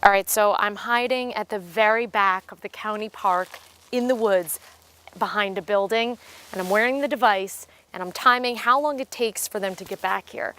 All right, so I'm hiding at the very back of the county park in the woods behind a building, and I'm wearing the device, and I'm timing how long it takes for them to get back here.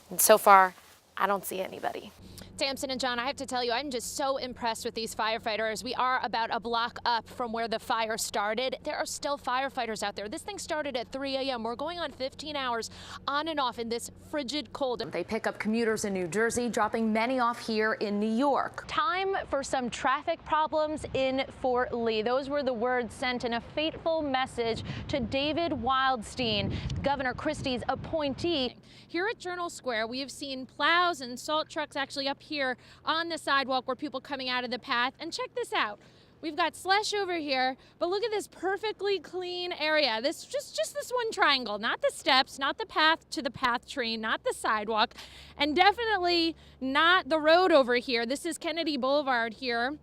And so far, I don't see anybody. Tamsen and John, I have to tell you, I'm just so impressed with these firefighters. We are about a block up from where the fire started. There are still firefighters out there. This thing started at 3 a.m. We're going on 15 hours on and off in this frigid cold. They pick up commuters in New Jersey, dropping many off here in New York. Time for some traffic problems in Fort Lee. Those were the words sent in a fateful message to David Wildstein, Governor Christie's appointee. Here at Journal Square, we have seen plows and salt trucks actually up here on the sidewalk where people coming out of the path. And check this out. We've got slush over here, but look at this perfectly clean area. This just this one triangle, not the steps, not the path to the path tree, not the sidewalk, and definitely not the road over here. This is Kennedy Boulevard here.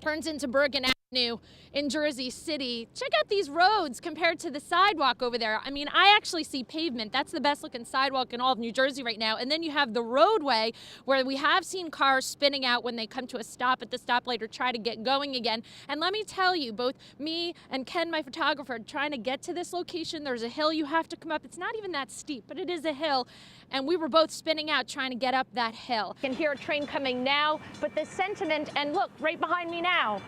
Turns into Bergen Avenue in Jersey City. Check out these roads compared to the sidewalk over there. I mean, I actually see pavement. That's the best looking sidewalk in all of New Jersey right now. And then you have the roadway where we have seen cars spinning out when they come to a stop at the stoplight or try to get going again. And let me tell you, both me and Ken, my photographer, trying to get to this location, there's a hill you have to come up. It's not even that steep, but it is a hill. And we were both spinning out trying to get up that hill. You can hear a train coming now, but the sentiment, and look, right behind me now,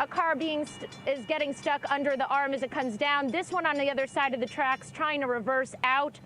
a car is getting stuck under the arm as it comes down. This one on the other side of the tracks trying to reverse out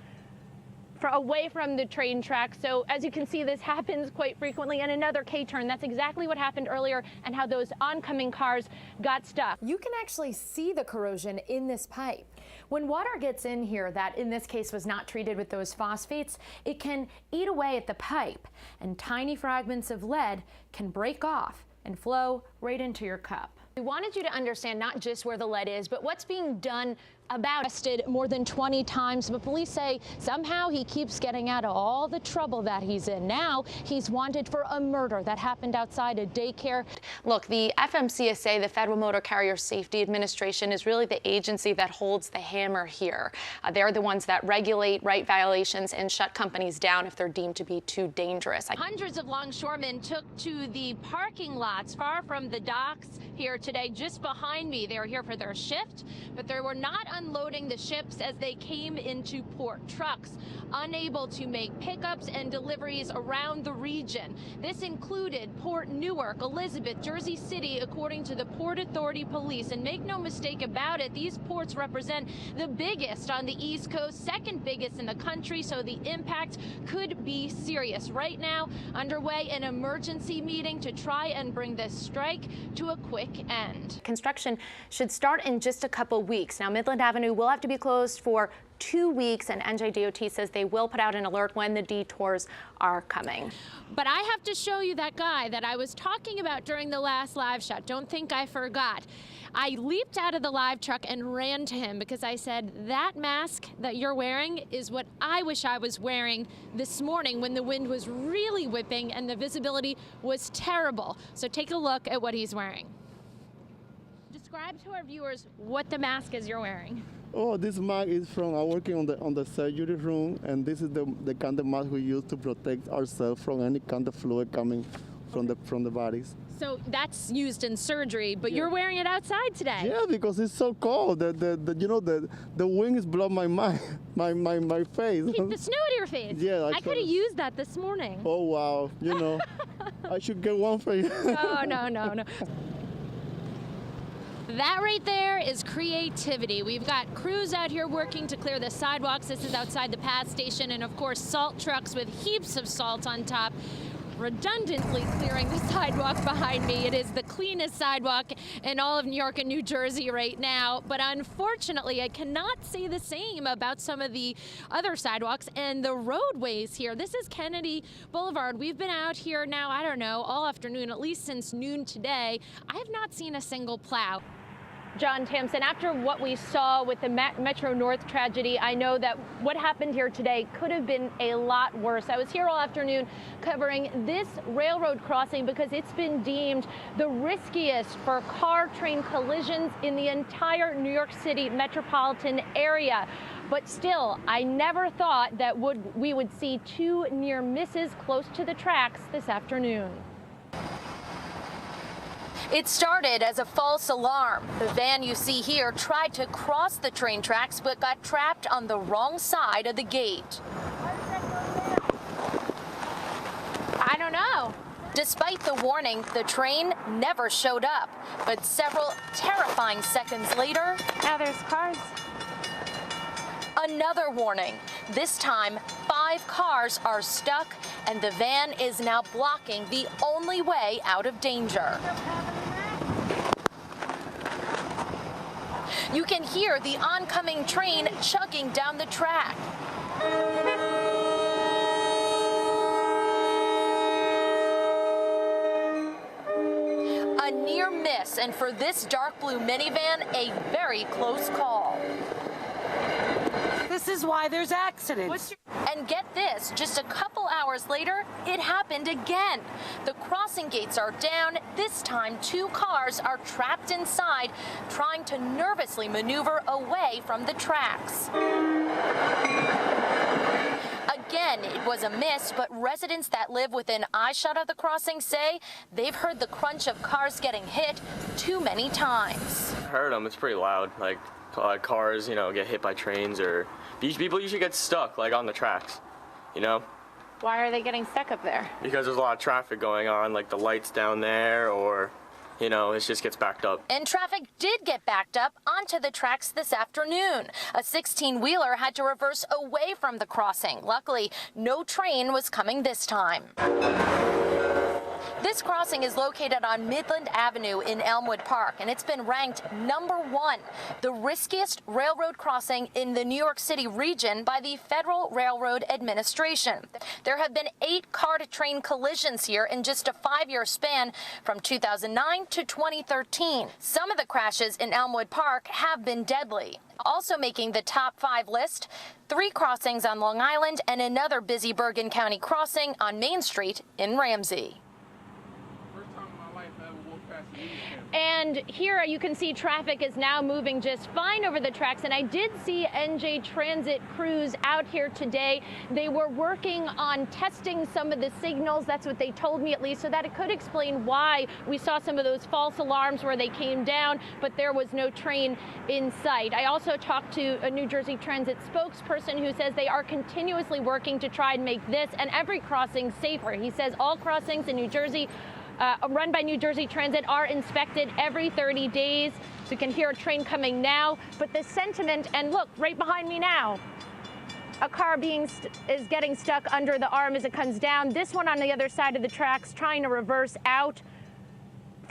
away from the train track. So as you can see, this happens quite frequently. And another K-turn. That's exactly what happened earlier and how those oncoming cars got stuck. You can actually see the corrosion in this pipe. When water gets in here that in this case was not treated with those phosphates, it can eat away at the pipe, and tiny fragments of lead can break off and flow right into your cup. We wanted you to understand not just where the lead is, but what's being done about it. More than 20 times, but police say somehow he keeps getting out of all the trouble that he's in. Now he's wanted for a murder that happened outside a daycare. Look, the FMCSA, the Federal Motor Carrier Safety Administration, is really the agency that holds the hammer here. They're the ones that regulate right violations and shut companies down if they're deemed to be too dangerous. Hundreds of longshoremen took to the parking lots far from the docks here today, just behind me. They were here for their shift, but they were not unloading the ships as they came into port. Trucks unable to make pickups and deliveries around the region. This included Port Newark, Elizabeth, Jersey City, according to the Port Authority Police. And make no mistake about it, these ports represent the biggest on the East Coast, second biggest in the country, so the impact could be serious. Right now, underway an emergency meeting to try and bring this strike to a quick end. Construction should start in just a couple weeks. Now, Midland Avenue will have to be closed for 2 weeks, and NJDOT says they will put out an alert when the detours are coming. But I have to show you that guy that I was talking about during the last live shot. Don't think I forgot. I leaped out of the live truck and ran to him because I said, that mask that you're wearing is what I wish I was wearing this morning when the wind was really whipping and the visibility was terrible. So take a look at what he's wearing. Describe to our viewers what the mask is you're wearing. Oh, this mask is from working on the surgery room, and this is the kind of mask we use to protect ourselves from any kind of fluid coming from the bodies. So that's used in surgery, but you're wearing it outside today. Yeah, because it's so cold. The wings blow my mind, my face. Keep the snow out of your face. Yeah, I could have used that this morning. Oh wow, I should get one for you. No. That right there is creativity. We've got crews out here working to clear the sidewalks. This is outside the path station, and of course salt trucks with heaps of salt on top redundantly clearing the sidewalk behind me. It is the cleanest sidewalk in all of New York and New Jersey right now, but unfortunately I cannot say the same about some of the other sidewalks and the roadways here. This is Kennedy Boulevard. We've been out here now, I don't know, all afternoon, at least since noon today. I have not seen a single plow. John Tamsen, after what we saw with the Metro North tragedy, I know that what happened here today could have been a lot worse. I was here all afternoon covering this railroad crossing because it's been deemed the riskiest for car-train collisions in the entire New York City metropolitan area. But still, I never thought that we would see two near misses close to the tracks this afternoon. It started as a false alarm. The van you see here tried to cross the train tracks but got trapped on the wrong side of the gate. I don't know. Despite the warning, the train never showed up. But several terrifying seconds later, Now there's cars. another warning. This time, 5 cars are stuck, and the van is now blocking the only way out of danger. You can hear the oncoming train chugging down the track. A near miss, and for this dark blue minivan, a very close call. This is why there's accidents. And get this, just a couple hours later, it happened again. The crossing gates are down. This time, 2 cars are trapped inside, trying to nervously maneuver away from the tracks. Again, it was a miss, but residents that live within eyeshot of the crossing say they've heard the crunch of cars getting hit too many times. I heard them. It's pretty loud. Like cars, get hit by trains, or these people usually get stuck like on the tracks, Why are they getting stuck up there? because there's a lot of traffic going on, like the lights down there, or it just gets backed up. And traffic did get backed up onto the tracks this afternoon. A 16-wheeler had to reverse away from the crossing. Luckily, no train was coming this time. This crossing is located on Midland Avenue in Elmwood Park, and it's been ranked #1, the riskiest railroad crossing in the New York City region by the Federal Railroad Administration. There have been 8 car-to-train collisions here in just a 5-year span from 2009 to 2013. Some of the crashes in Elmwood Park have been deadly. Also making the top 5 list, 3 crossings on Long Island and another busy Bergen County crossing on Main Street in Ramsey. And here you can see traffic is now moving just fine over the tracks. And I did see NJ Transit crews out here today. They were working on testing some of the signals. That's what they told me, at least, so that it could explain why we saw some of those false alarms where they came down, but there was no train in sight. I also talked to a New Jersey Transit spokesperson who says they are continuously working to try and make this and every crossing safer. He says all crossings in New Jersey run by New Jersey Transit are inspected every 30 days. So you can hear a train coming now, but the sentiment, and look, right behind me now, a car is getting stuck under the arm as it comes down. This one on the other side of the tracks trying to reverse out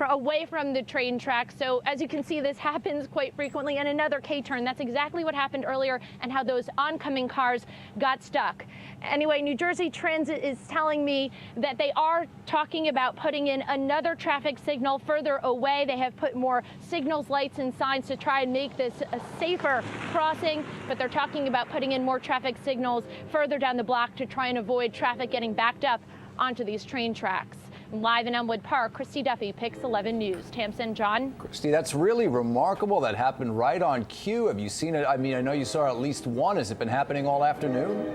away from the train track. So as you can see, this happens quite frequently. And another K-turn. That's exactly what happened earlier and how those oncoming cars got stuck. Anyway, New Jersey Transit is telling me that they are talking about putting in another traffic signal further away. They have put more signals, lights, and signs to try and make this a safer crossing, but they're talking about putting in more traffic signals further down the block to try and avoid traffic getting backed up onto these train tracks. Live in Elmwood Park, Christy Duffy, Pix 11 News. Tamsin, John. Christy, that's really remarkable. That happened right on cue. Have you seen it? I mean, I know you saw at least one. Has it been happening all afternoon?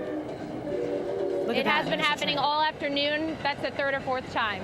It has been happening all afternoon. That's the 3rd or 4th time.